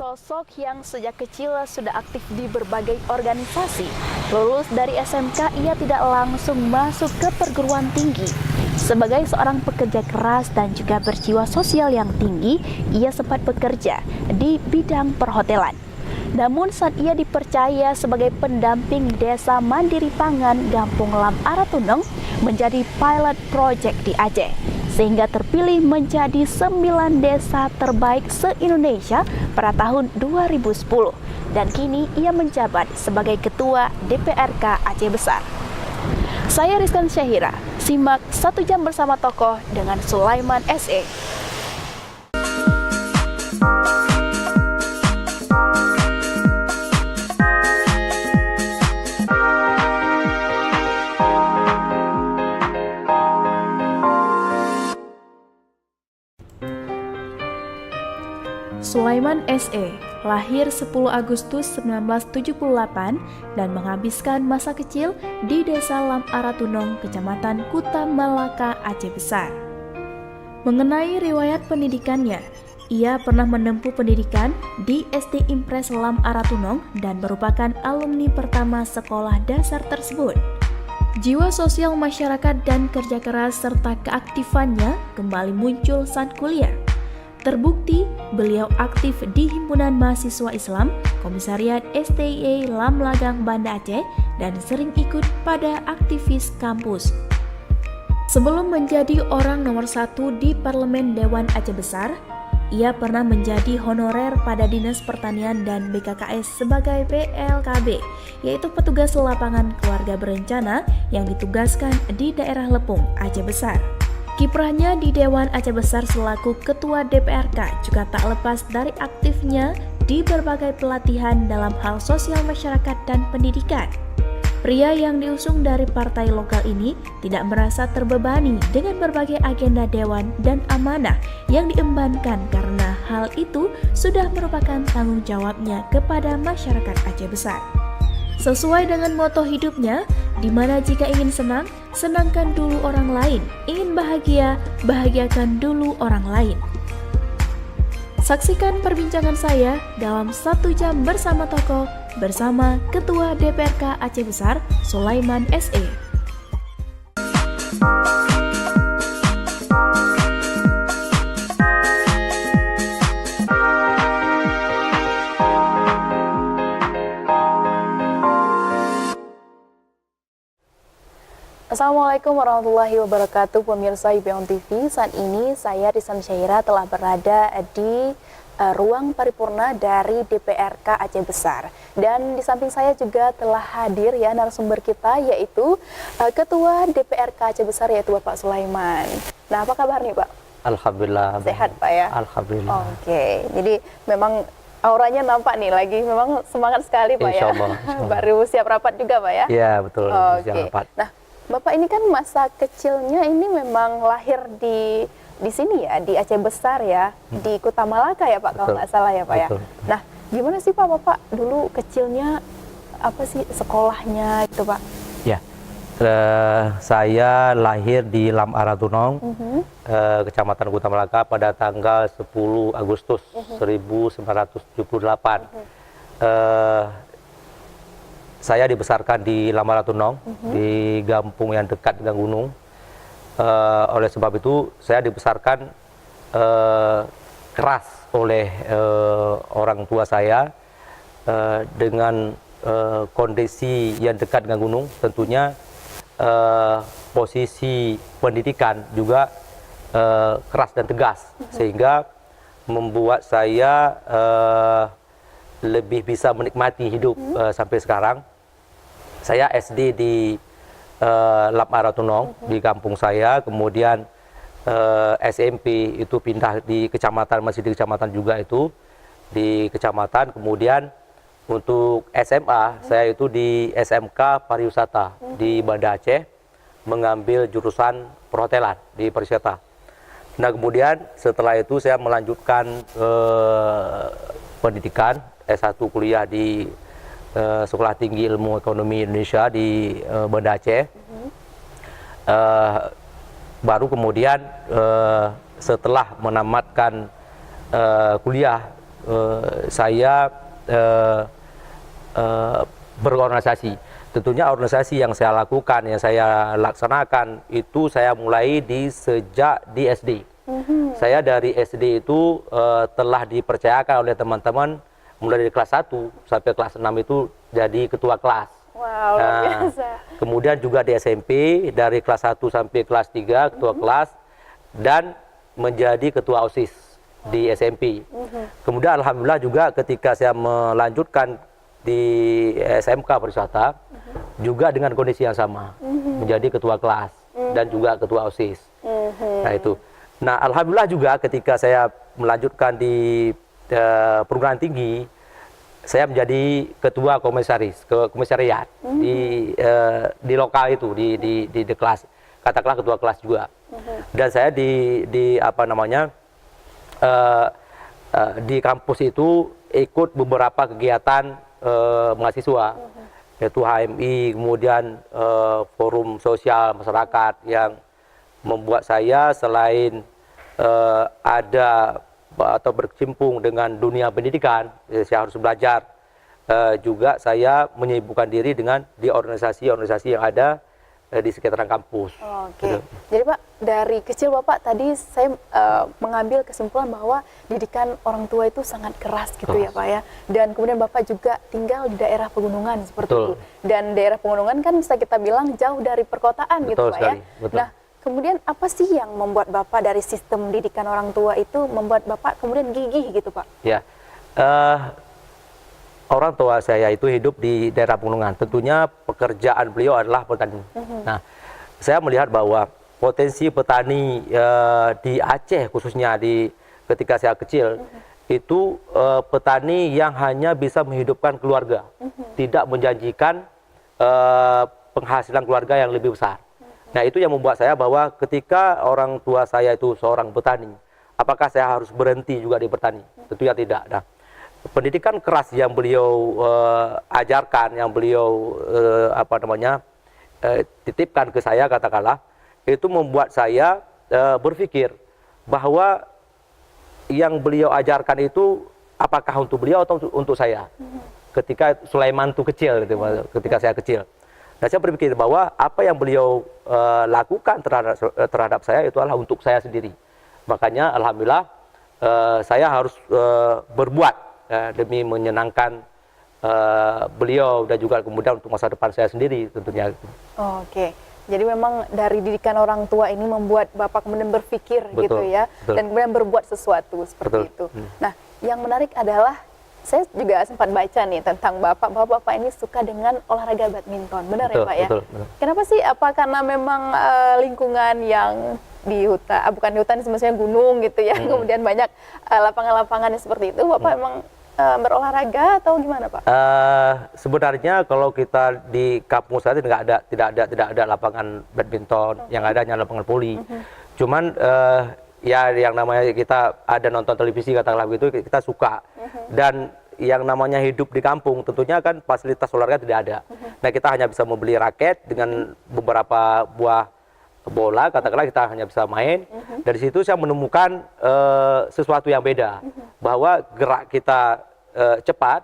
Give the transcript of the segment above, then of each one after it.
Sosok yang sejak kecil sudah aktif di berbagai organisasi. Lulus dari SMK, ia tidak langsung masuk ke perguruan tinggi. Sebagai seorang pekerja keras dan juga berjiwa sosial yang tinggi, ia sempat bekerja di bidang perhotelan. Namun saat ia dipercaya sebagai pendamping Desa Mandiri Pangan Gampung Lam Aratunong menjadi pilot project di Aceh, sehingga terpilih menjadi 9 desa terbaik se-Indonesia pada tahun 2010. Dan kini ia menjabat sebagai Ketua DPRK Aceh Besar. Saya Rizkan Syahira, simak 1 jam bersama tokoh dengan Sulaiman SE. Sulaiman SE lahir 10 Agustus 1978 dan menghabiskan masa kecil di Desa Lam Aratunong, Kecamatan Kuta Malaka, Aceh Besar. Mengenai riwayat pendidikannya, ia pernah menempuh pendidikan di SD Impres Lam Aratunong dan merupakan alumni pertama sekolah dasar tersebut. Jiwa sosial masyarakat dan kerja keras serta keaktifannya kembali muncul saat kuliah. Terbukti, beliau aktif di Himpunan Mahasiswa Islam, Komisariat STIE Lam Lagang Banda Aceh, dan sering ikut pada aktivis kampus. Sebelum menjadi orang nomor 1 di Parlemen Dewan Aceh Besar, ia pernah menjadi honorer pada Dinas Pertanian dan BKKS sebagai PLKB, yaitu petugas lapangan keluarga berencana yang ditugaskan di daerah Lepung, Aceh Besar. Kiprahnya di Dewan Aceh Besar selaku Ketua DPRK juga tak lepas dari aktifnya di berbagai pelatihan dalam hal sosial masyarakat dan pendidikan. Pria yang diusung dari partai lokal ini tidak merasa terbebani dengan berbagai agenda dewan dan amanah yang diembankan karena hal itu sudah merupakan tanggung jawabnya kepada masyarakat Aceh Besar. Sesuai dengan moto hidupnya, di mana jika ingin senang, senangkan dulu orang lain. Ingin bahagia, bahagiakan dulu orang lain. Saksikan perbincangan saya dalam 1 jam bersama tokoh bersama Ketua DPRK Aceh Besar, Sulaiman SE. Assalamualaikum warahmatullahi wabarakatuh, pemirsa IPON TV. Saat ini saya Rizkan Syahira telah berada di ruang paripurna dari DPRK Aceh Besar. Dan di samping saya juga telah hadir ya narasumber kita, yaitu Ketua DPRK Aceh Besar, yaitu Bapak Sulaiman. Nah, apa kabar nih Pak? Alhamdulillah. Sehat Pak ya? Alhamdulillah. Oke, jadi memang auranya nampak nih lagi, memang semangat sekali Pak ya? Insya Allah. Baru siap rapat juga Pak ya? Iya betul, siap rapat. Nah, Bapak ini kan masa kecilnya ini memang lahir di sini ya, di Aceh Besar ya, di Kuta Malaka ya Pak, kalau nggak salah ya Pak ya. Nah, gimana sih Pak, Bapak dulu kecilnya apa sih sekolahnya gitu Pak? Ya, saya lahir di Lam Aratunong, Kecamatan Kuta Malaka pada tanggal 10 Agustus 1978. Saya dibesarkan di Lam Aratunong, di kampung yang dekat dengan gunung. Oleh sebab itu, saya dibesarkan keras oleh orang tua saya dengan kondisi yang dekat dengan gunung. Tentunya posisi pendidikan juga keras dan tegas, sehingga membuat saya lebih bisa menikmati hidup sampai sekarang. Saya SD di Lam Aratunong, di kampung saya, kemudian SMP itu pindah di kecamatan, masih di kecamatan juga itu, di kecamatan. Kemudian untuk SMA, saya itu di SMK Pariwisata di Banda Aceh, mengambil jurusan perhotelan di pariwisata. Nah kemudian setelah itu saya melanjutkan pendidikan S1 kuliah di Sekolah Tinggi Ilmu Ekonomi Indonesia di Banda Aceh. Baru kemudian setelah menamatkan kuliah saya berorganisasi. Tentunya organisasi yang saya lakukan, yang saya laksanakan itu saya mulai sejak di SD. Saya dari SD itu telah dipercayakan oleh teman-teman mulai dari kelas 1 sampai kelas 6 itu jadi ketua kelas. Wow, luar biasa. Kemudian juga di SMP dari kelas 1 sampai kelas 3 ketua kelas dan menjadi ketua OSIS di SMP. Kemudian alhamdulillah juga ketika saya melanjutkan di SMK Pariwisata juga dengan kondisi yang sama, menjadi ketua kelas dan juga ketua OSIS. Nah itu. Nah alhamdulillah juga ketika saya melanjutkan di perguruan tinggi, saya menjadi ketua komisariat di lokal itu di kelas, katakanlah ketua kelas juga. Dan saya di apa namanya di kampus itu ikut beberapa kegiatan mahasiswa, yaitu HMI, kemudian forum sosial masyarakat yang membuat saya selain ada atau berkecimpung dengan dunia pendidikan, saya harus belajar, juga saya menyibukkan diri dengan di organisasi-organisasi yang ada di sekitaran kampus. Oke. Jadi Pak, dari kecil Bapak tadi saya mengambil kesimpulan bahwa didikan orang tua itu sangat keras gitu ya Pak ya. Dan kemudian Bapak juga tinggal di daerah pegunungan seperti itu. Dan daerah pegunungan kan bisa kita bilang jauh dari perkotaan gitu Pak ya. Nah, kemudian apa sih yang membuat Bapak dari sistem didikan orang tua itu membuat Bapak kemudian gigih gitu Pak? Ya, orang tua saya itu hidup di daerah pegunungan. Tentunya pekerjaan beliau adalah petani. Nah, saya melihat bahwa potensi petani di Aceh khususnya ketika saya kecil itu petani yang hanya bisa menghidupkan keluarga, tidak menjanjikan penghasilan keluarga yang lebih besar. Nah, itu yang membuat saya bahwa ketika orang tua saya itu seorang petani, apakah saya harus berhenti juga di bertani? Tentunya tidak. Nah, pendidikan keras yang beliau ajarkan, yang beliau titipkan ke saya, katakanlah, itu membuat saya berpikir bahwa yang beliau ajarkan itu apakah untuk beliau atau untuk saya. Ketika Sulaiman itu kecil, gitu, ketika saya kecil. Nah, saya berpikir bahwa apa yang beliau lakukan terhadap saya itu adalah untuk saya sendiri. Makanya alhamdulillah saya harus berbuat demi menyenangkan beliau dan juga kemudian untuk masa depan saya sendiri tentunya. Oke. Jadi memang dari didikan orang tua ini membuat Bapak kemudian berpikir gitu ya, dan kemudian berbuat sesuatu seperti itu. Nah, yang menarik adalah saya juga sempat baca nih tentang Bapak, bahwa Bapak ini suka dengan olahraga badminton, benar ya Pak ya? Kenapa sih? Apa karena memang lingkungan yang di hutan, bukan di hutan, sebenarnya gunung gitu ya, kemudian banyak lapangan-lapangan seperti itu, Bapak memang berolahraga atau gimana Pak? Sebenarnya kalau kita di kampung saya tidak ada lapangan badminton, yang ada hanya lapangan voli. Cuman ya yang namanya kita ada nonton televisi katakanlah begitu, kita suka. Dan yang namanya hidup di kampung tentunya kan fasilitas olahraga tidak ada. Nah, kita hanya bisa membeli raket dengan beberapa buah bola, katakanlah kita hanya bisa main. Dari situ saya menemukan sesuatu yang beda, bahwa gerak kita cepat,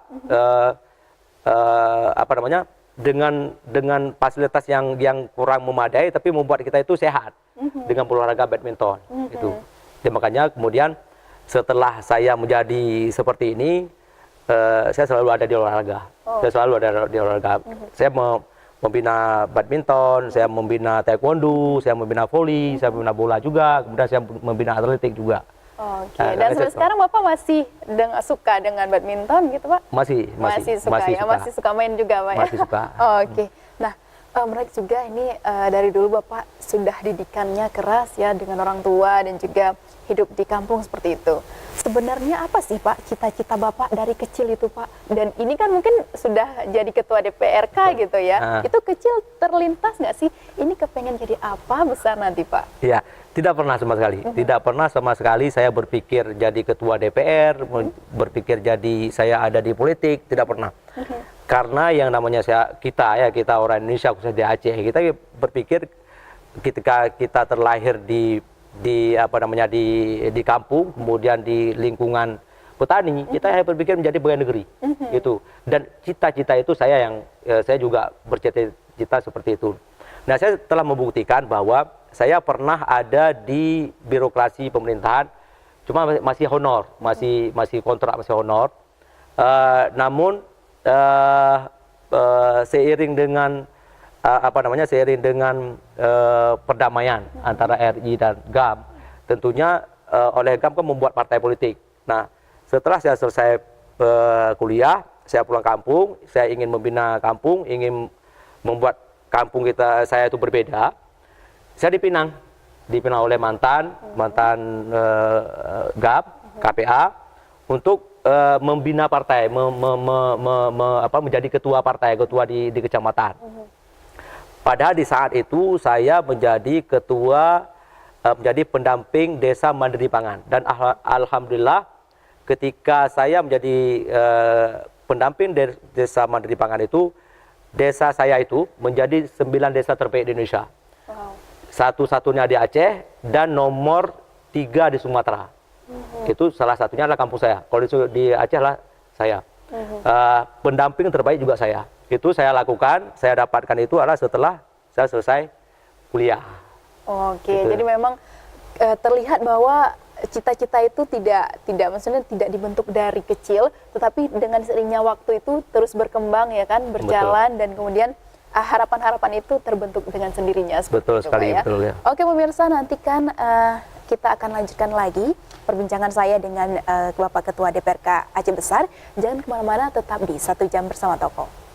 dengan fasilitas yang kurang memadai, tapi membuat kita itu sehat dengan berolahraga badminton. Itu. Dan makanya kemudian setelah saya menjadi seperti ini, saya selalu ada di olahraga. Saya selalu ada di olahraga. Saya membina badminton, saya membina taekwondo, saya membina voli, saya membina bola juga, kemudian saya membina atletik juga. Oke. Dan sampai sekarang Bapak masih suka dengan badminton gitu Pak? Masih suka main juga Pak ya? Masih suka. Oke. Nah, menarik juga ini dari dulu Bapak sudah didikannya keras ya dengan orang tua dan juga hidup di kampung seperti itu. Sebenarnya apa sih Pak cita-cita Bapak dari kecil itu Pak? Dan ini kan mungkin sudah jadi ketua DPRK gitu ya. Itu kecil terlintas nggak sih? Ini kepengen jadi apa besar nanti Pak? Iya, tidak pernah sama sekali. Tidak pernah sama sekali saya berpikir jadi ketua DPR, berpikir jadi saya ada di politik, tidak pernah. Karena yang namanya kita orang Indonesia khususnya di Aceh, kita berpikir ketika kita terlahir di kampung, kemudian di lingkungan petani, kita hanya berpikir menjadi pegawai negeri, gitu. Dan cita-cita itu saya juga bercita-cita seperti itu. Nah, saya telah membuktikan bahwa saya pernah ada di birokrasi pemerintahan, cuma masih honor, masih kontrak, masih honor. Namun seiring dengan perdamaian antara RI dan GAM, tentunya oleh GAM kan membuat partai politik. Nah, setelah saya selesai kuliah, saya pulang kampung, saya ingin membina kampung, ingin membuat kampung saya itu berbeda. Saya dipinang oleh mantan GAM, KPA, untuk membina partai, menjadi ketua partai, ketua di kecamatan. Padahal di saat itu saya menjadi menjadi pendamping desa mandiri pangan. Dan alhamdulillah ketika saya menjadi pendamping desa mandiri pangan itu, desa saya itu menjadi 9 desa terbaik di Indonesia. Wow. Satu-satunya di Aceh dan nomor 3 di Sumatera. Itu salah satunya adalah kampung saya. Kalau di Aceh lah saya. Pendamping terbaik juga saya. Itu saya lakukan, saya dapatkan itu adalah setelah saya selesai kuliah. Oke, gitu. Jadi memang terlihat bahwa cita-cita itu maksudnya tidak dibentuk dari kecil, tetapi dengan seiringnya waktu itu terus berkembang ya kan, berjalan. Betul. Dan kemudian harapan-harapan itu terbentuk dengan sendirinya. Betul sekali, ya. Betul ya. Oke pemirsa, nantikan kita akan lanjutkan lagi perbincangan saya dengan Bapak Ketua DPRK Aceh Besar. Jangan kemana-mana, tetap di 1 Jam Bersama Tokoh.